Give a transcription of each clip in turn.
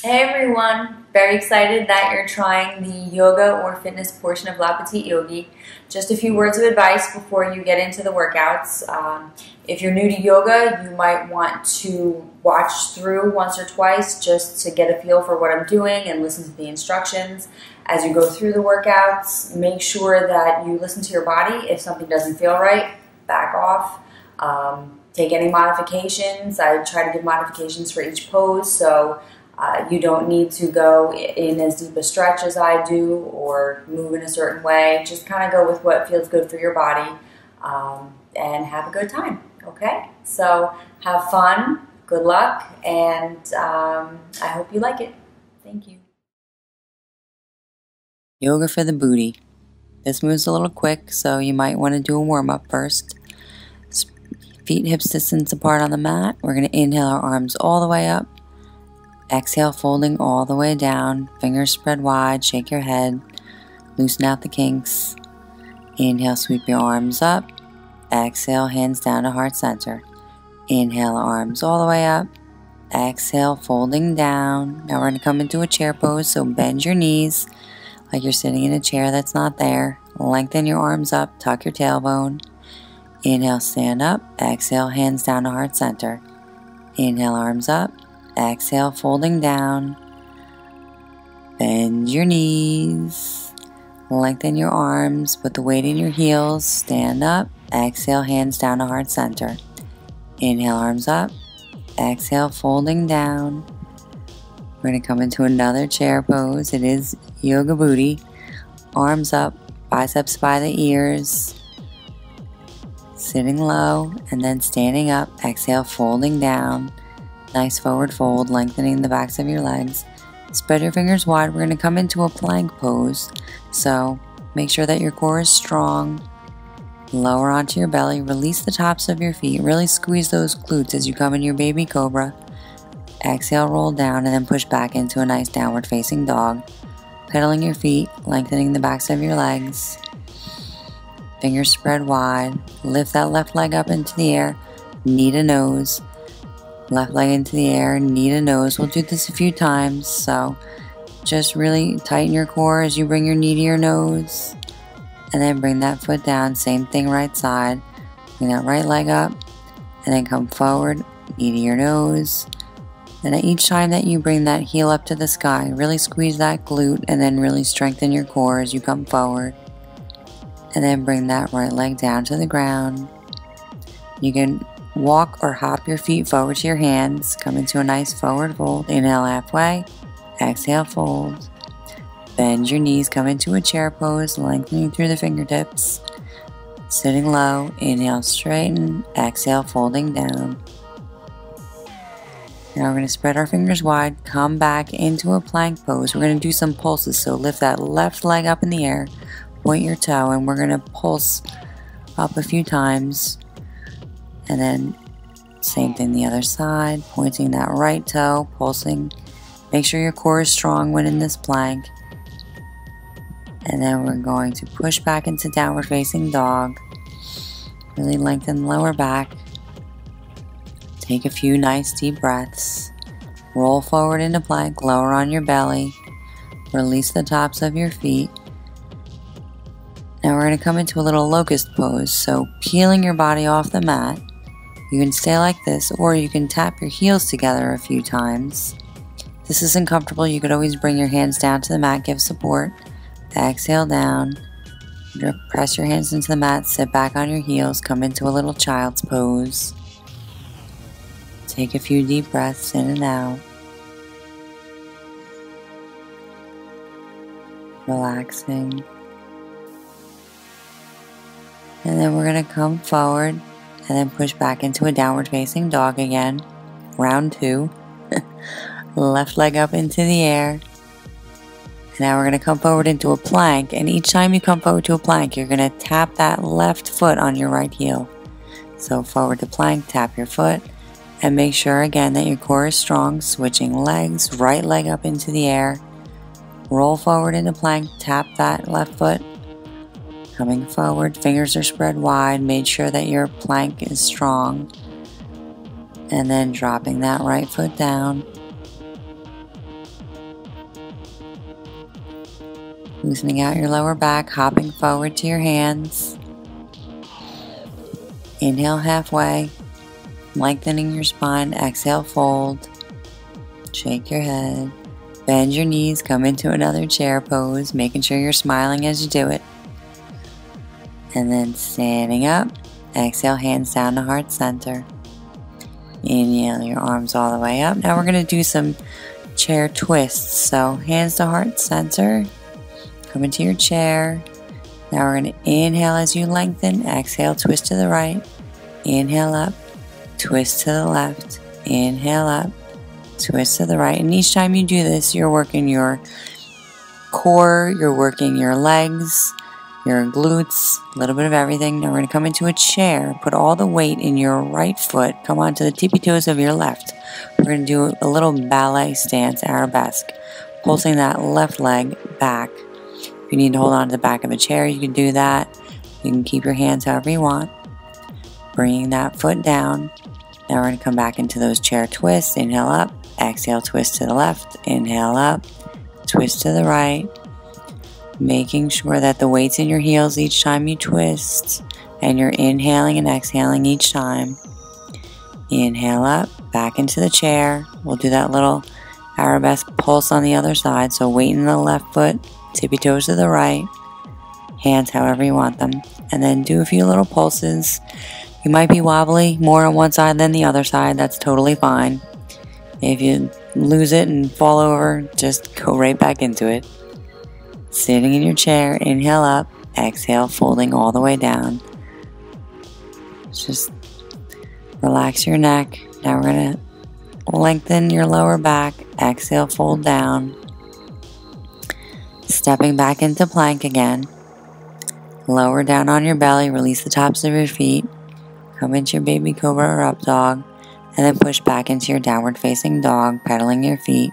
Hey everyone, very excited that you're trying the yoga or fitness portion of La Petite Yogi. Just a few words of advice before you get into the workouts. If you're new to yoga, you might want to watch through once or twice just to get a feel for what I'm doing and listen to the instructions. As you go through the workouts, make sure that you listen to your body. If something doesn't feel right, back off. Take any modifications. I try to give modifications for each pose, so you don't need to go in as deep a stretch as I do or move in a certain way. Just kind of go with what feels good for your body and have a good time, okay? So have fun, good luck, and I hope you like it. Thank you. Yoga for the booty. This move's a little quick, so you might want to do a warm-up first. Feet hips distance apart on the mat. We're going to inhale our arms all the way up. Exhale, folding all the way down. Fingers spread wide. Shake your head. Loosen out the kinks. Inhale, sweep your arms up. Exhale, hands down to heart center. Inhale, arms all the way up. Exhale, folding down. Now we're going to come into a chair pose, so bend your knees like you're sitting in a chair that's not there. Lengthen your arms up. Tuck your tailbone. Inhale, stand up. Exhale, hands down to heart center. Inhale, arms up. Exhale, folding down. Bend your knees. Lengthen your arms. Put the weight in your heels. Stand up. Exhale, hands down to heart center. Inhale, arms up. Exhale, folding down. We're going to come into another chair pose. It is yoga booty. Arms up. Biceps by the ears. Sitting low and then standing up. Exhale, folding down. Nice forward fold, lengthening the backs of your legs. Spread your fingers wide. We're going to come into a plank pose. So make sure that your core is strong. Lower onto your belly. Release the tops of your feet. Really squeeze those glutes as you come into your baby cobra. Exhale, roll down, and then push back into a nice downward facing dog. Pedaling your feet, lengthening the backs of your legs. Fingers spread wide. Lift that left leg up into the air. Knee to nose. Left leg into the air, knee to nose. We'll do this a few times, so just really tighten your core as you bring your knee to your nose. And then bring that foot down. Same thing right side. Bring that right leg up, and then come forward, knee to your nose. And at each time that you bring that heel up to the sky, really squeeze that glute, and then really strengthen your core as you come forward. And then bring that right leg down to the ground. You can walk or hop your feet forward to your hands. Come into a nice forward fold. Inhale halfway. Exhale, fold. Bend your knees. Come into a chair pose, lengthening through the fingertips. Sitting low. Inhale, straighten. Exhale, folding down. Now we're going to spread our fingers wide. Come back into a plank pose. We're going to do some pulses. So lift that left leg up in the air. Point your toe, and we're going to pulse up a few times. And then same thing the other side, pointing that right toe, pulsing. Make sure your core is strong when in this plank. And then we're going to push back into downward facing dog. Really lengthen the lower back. Take a few nice deep breaths. Roll forward into plank, lower on your belly. Release the tops of your feet. Now we're going to come into a little locust pose. So peeling your body off the mat. You can stay like this, or you can tap your heels together a few times. If this isn't comfortable, you could always bring your hands down to the mat, give support. Exhale down. Press your hands into the mat, sit back on your heels, come into a little child's pose. Take a few deep breaths in and out. Relaxing. And then we're going to come forward and then push back into a downward facing dog again. Round 2. Left leg up into the air. Now we're going to come forward into a plank, and each time you come forward to a plank, you're going to tap that left foot on your right heel. So forward to plank, tap your foot, and make sure again that your core is strong. Switching legs, right leg up into the air. Roll forward into plank, tap that left foot. Coming forward, fingers are spread wide, made sure that your plank is strong. And then dropping that right foot down. Loosening out your lower back, hopping forward to your hands. Inhale halfway, lengthening your spine. Exhale, fold. Shake your head. Bend your knees, come into another chair pose, making sure you're smiling as you do it. And then standing up, exhale, hands down to heart center. Inhale your arms all the way up. Now we're going to do some chair twists. So hands to heart center, come into your chair. Now we're going to inhale as you lengthen, exhale, twist to the right, inhale up, twist to the left, inhale up, twist to the right. And each time you do this, you're working your core, you're working your legs, your glutes, a little bit of everything. Now we're going to come into a chair, put all the weight in your right foot, come onto the tippy toes of your left. We're going to do a little ballet stance, arabesque, pulsing that left leg back. If you need to hold on to the back of a chair, you can do that. You can keep your hands however you want. Bringing that foot down. Now we're going to come back into those chair twists. Inhale up, exhale, twist to the left, inhale up, twist to the right. Making sure that the weight's in your heels each time you twist, and you're inhaling and exhaling each time. Inhale up, back into the chair. We'll do that little arabesque pulse on the other side. So weight in the left foot, tippy toes to the right, hands however you want them. And then do a few little pulses. You might be wobbly more on one side than the other side. That's totally fine. If you lose it and fall over, just go right back into it. Sitting in your chair, inhale up, exhale, folding all the way down. Just relax your neck. Now we're going to lengthen your lower back, exhale, fold down. Stepping back into plank again. Lower down on your belly, release the tops of your feet. Come into your baby cobra or up dog, and then push back into your downward facing dog, pedaling your feet.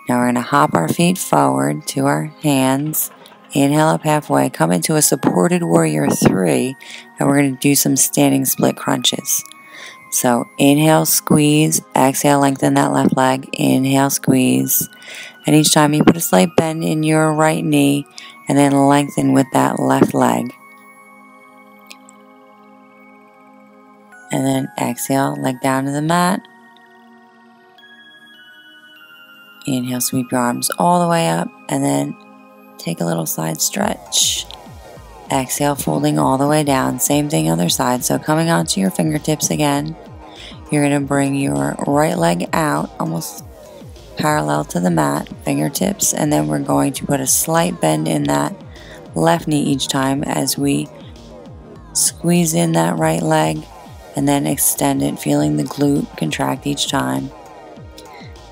Now we're going to hop our feet forward to our hands. Inhale up halfway, come into a supported warrior 3, and we're going to do some standing split crunches. So inhale, squeeze, exhale, lengthen that left leg, inhale, squeeze. And each time you put a slight bend in your right knee, and then lengthen with that left leg. And then exhale, leg down to the mat. Inhale, sweep your arms all the way up, and then take a little side stretch. Exhale, folding all the way down. Same thing other side. So coming onto your fingertips again. You're going to bring your right leg out, almost parallel to the mat, fingertips, and then we're going to put a slight bend in that left knee each time as we squeeze in that right leg and then extend it, feeling the glute contract each time.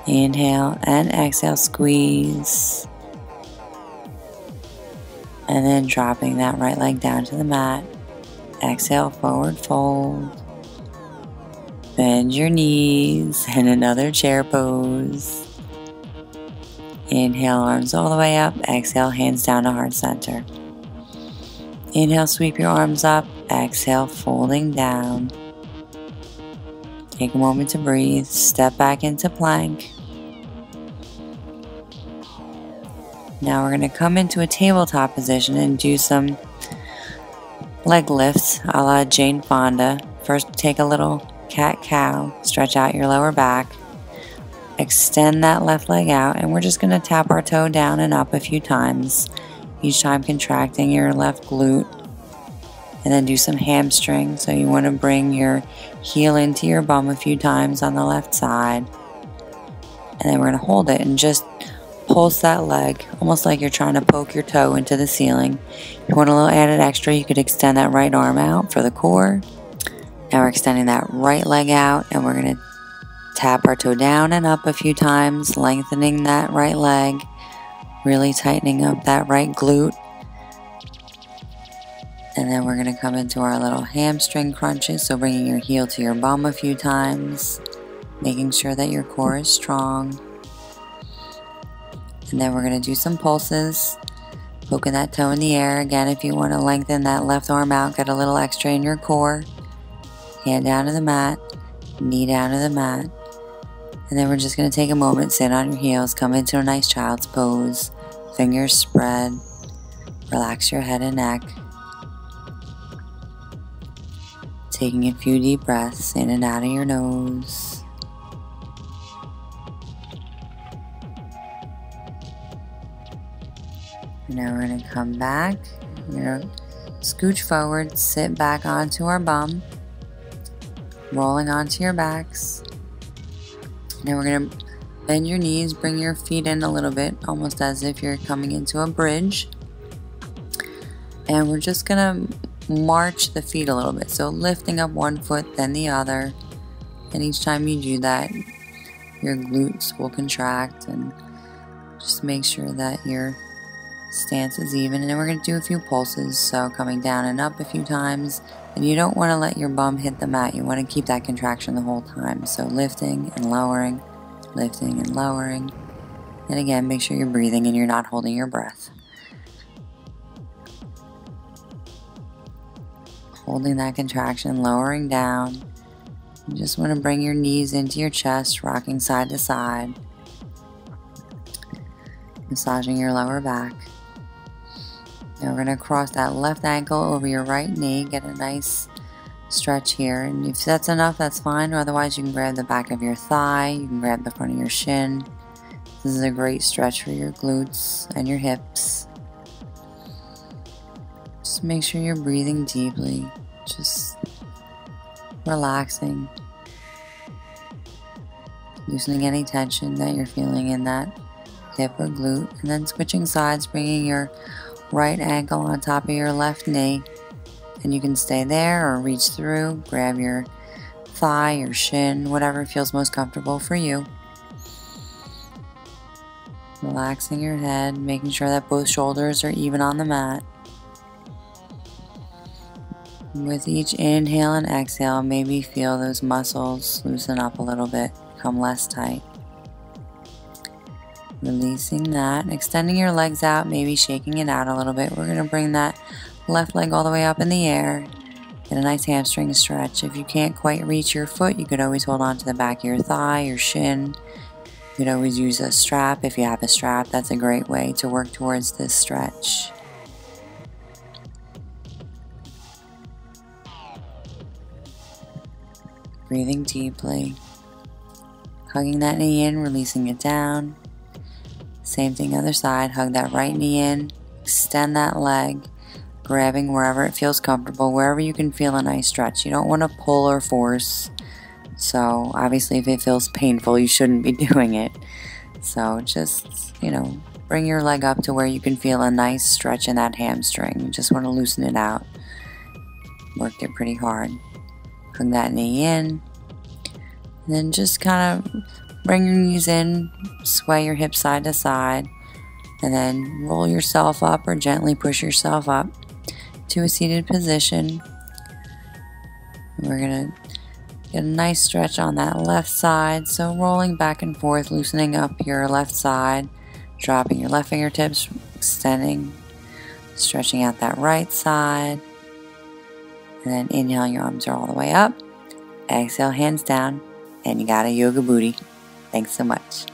Inhale and exhale, squeeze. And then dropping that right leg down to the mat. Exhale, forward fold. Bend your knees and another chair pose. Inhale, arms all the way up. Exhale, hands down to heart center. Inhale, sweep your arms up. Exhale, folding down. Take a moment to breathe. Step back into plank. Now we're going to come into a tabletop position and do some leg lifts a la Jane Fonda. First, take a little cat-cow. Stretch out your lower back. Extend that left leg out, and we're just going to tap our toe down and up a few times, each time contracting your left glute. And then do some hamstring. So you want to bring your heel into your bum a few times on the left side. And then we're going to hold it and just pulse that leg, almost like you're trying to poke your toe into the ceiling. If you want a little added extra, you could extend that right arm out for the core. Now we're extending that right leg out, and we're going to tap our toe down and up a few times, lengthening that right leg, really tightening up that right glute. And then we're going to come into our little hamstring crunches, so bringing your heel to your bum a few times, making sure that your core is strong. And then we're going to do some pulses, poking that toe in the air. Again, if you want to lengthen that left arm out, get a little extra in your core. Hand down to the mat, knee down to the mat. And then we're just going to take a moment, sit on your heels, come into a nice child's pose, fingers spread, relax your head and neck. Taking a few deep breaths in and out of your nose. And now we're going to come back. We're going to scooch forward, sit back onto our bum, rolling onto your backs. Now we're going to bend your knees, bring your feet in a little bit, almost as if you're coming into a bridge. And we're just going to march the feet a little bit. So lifting up one foot, then the other. And each time you do that, your glutes will contract, and just make sure that your stance is even. And then we're going to do a few pulses. So coming down and up a few times. And you don't want to let your bum hit the mat. You want to keep that contraction the whole time. So lifting and lowering, lifting and lowering. And again, make sure you're breathing and you're not holding your breath. Holding that contraction, lowering down. You just want to bring your knees into your chest, rocking side to side. Massaging your lower back. Now we're going to cross that left ankle over your right knee. Get a nice stretch here. And if that's enough, that's fine. Otherwise, you can grab the back of your thigh. You can grab the front of your shin. This is a great stretch for your glutes and your hips. Just make sure you're breathing deeply. Just relaxing. Loosening any tension that you're feeling in that hip or glute. And then switching sides, bringing your right ankle on top of your left knee. And you can stay there or reach through, grab your thigh, your shin, whatever feels most comfortable for you. Relaxing your head, making sure that both shoulders are even on the mat. With each inhale and exhale, maybe feel those muscles loosen up a little bit, become less tight. Releasing that, extending your legs out, maybe shaking it out a little bit. We're going to bring that left leg all the way up in the air. Get a nice hamstring stretch. If you can't quite reach your foot, you could always hold on to the back of your thigh, your shin. You could always use a strap. If you have a strap, that's a great way to work towards this stretch. Breathing deeply. Hugging that knee in, releasing it down. Same thing other side. Hug that right knee in. Extend that leg. Grabbing wherever it feels comfortable, wherever you can feel a nice stretch. You don't want to pull or force. So obviously if it feels painful, you shouldn't be doing it. So just, bring your leg up to where you can feel a nice stretch in that hamstring. You just want to loosen it out. Worked it pretty hard. Hug that knee in. And then just kind of bring your knees in, sway your hips side to side. And then roll yourself up or gently push yourself up to a seated position. And we're going to get a nice stretch on that left side. So rolling back and forth, loosening up your left side, dropping your left fingertips, extending, stretching out that right side. And then inhale, your arms are all the way up. Exhale, hands down. And you got a yoga booty. Thanks so much.